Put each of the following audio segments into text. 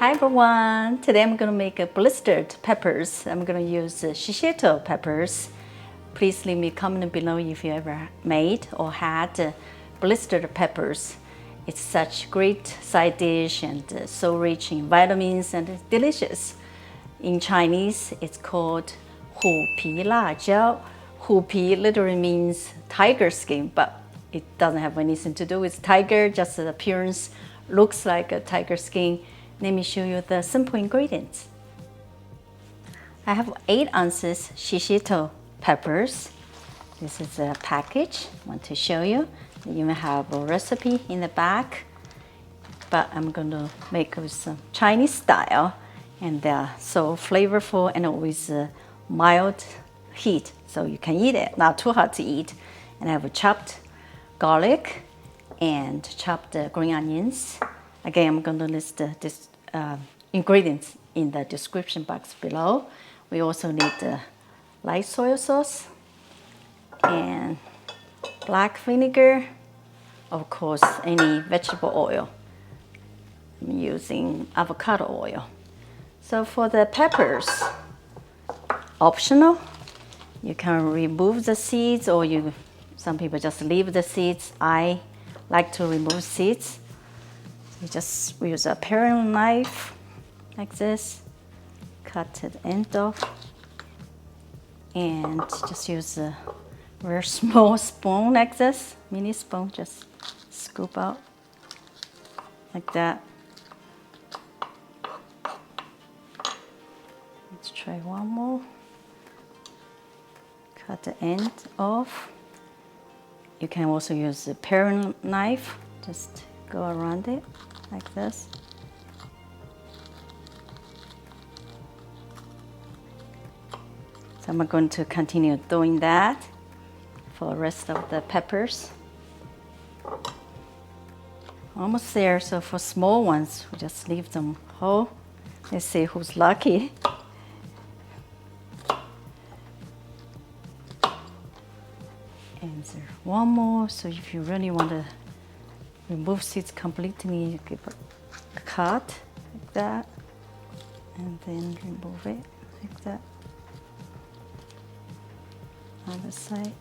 Hi everyone! Today I'm going to make a blistered peppers. I'm going to use shishito peppers. Please leave me a comment below if you ever made or had blistered peppers. It's such great side dish and so rich in vitamins and delicious. In Chinese, it's called 虎皮辣椒. 虎皮 literally means tiger skin, but it doesn't have anything to do with tiger, just the appearance looks like a tiger skin. Let me show you the simple ingredients. I have 8 ounces shishito peppers. This is a package I want to show you. You even have a recipe in the back, but I'm going to make with some Chinese style, and they're so flavorful and with mild heat, so you can eat it, not too hot to eat. And I have chopped garlic and chopped green onions. Again, I'm going to list this ingredients in the description box below. We also need light soy sauce and black vinegar, of course, any vegetable oil. I'm using avocado oil. So for the peppers, optional. You can remove the seeds, or some people just leave the seeds. I like to remove seeds. You just use a paring knife like this, cut the end off, and just use a very small spoon like this, mini spoon, just scoop out like that. Let's try one more. Cut the end off. You can also use a paring knife, just go around it like this. So I'm going to continue doing that for the rest of the peppers. Almost there, so for small ones, we just leave them whole. Let's see who's lucky. And there's one more, so if you really want to remove seeds completely, you give a cut like that, and then remove it like that. Other side.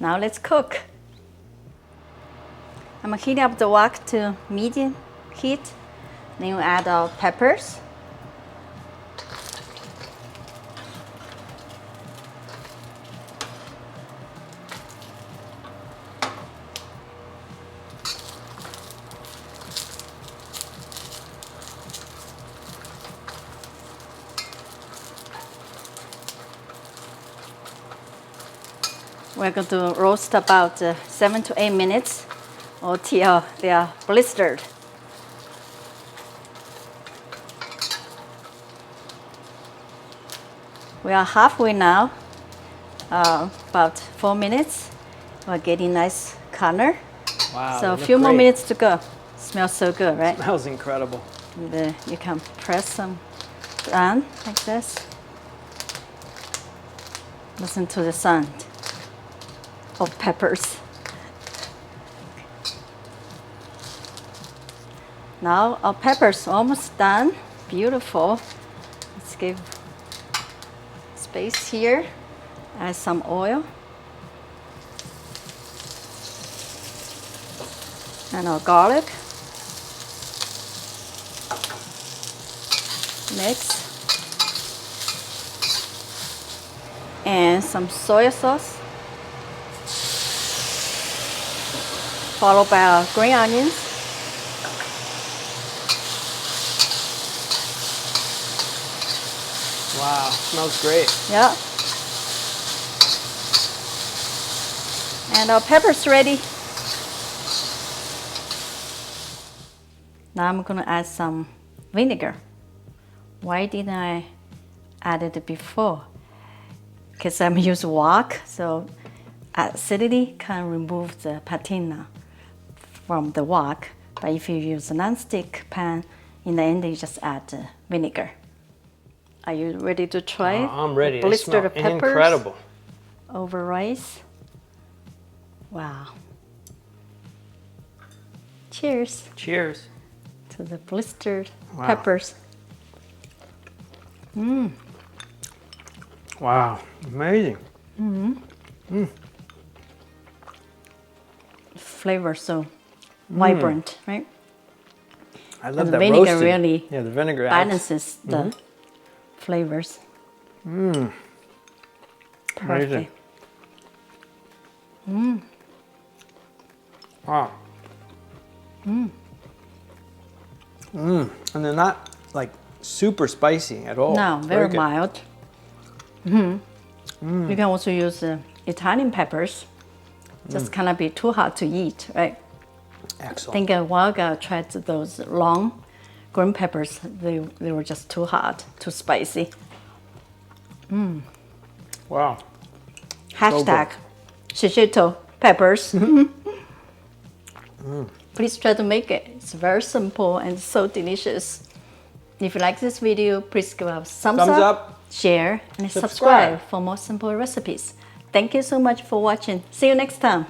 Now let's cook. I'm heating up the wok to medium heat. Then you add our peppers. We're going to roast about 7 to 8 minutes until they are blistered. We are halfway now, about 4 minutes. We're getting nice color. Wow. So a few more minutes to go. Smells so good, right? Smells incredible. And, you can press some down like this. Listen to the sound of peppers. Now our peppers almost done. Beautiful. Let's give space here. Add some oil. And our garlic. Mix. And some soy sauce. Followed by our green onions. Wow, smells great. Yeah. And our pepper's ready. Now I'm going to add some vinegar. Why didn't I add it before? Because I'm using wok, so acidity can remove the patina from the wok. But if you use a non-stick pan, in the end you just add vinegar. Are you ready to try it? I'm ready. Blistered peppers incredible. over rice. Wow. Cheers. Cheers. to the blistered Wow. peppers. Wow, amazing. Flavor so vibrant, right? I love And the that vinegar roasted. really Yeah, the vinegar adds. balances the flavors. Amazing. Perfect. Wow. And they're not like super spicy at all. No, It's very good. mild. You can also use Italian peppers. Just cannot be too hard to eat, right? I Excellent. think a while ago I tried those long green peppers. They were just too hot, too spicy. Wow. Hashtag shishito peppers. Please try to make it. It's very simple and so delicious. If you like this video, please give us thumbs up, share, and subscribe. subscribe for more simple recipes. Thank you so much for watching. See you next time.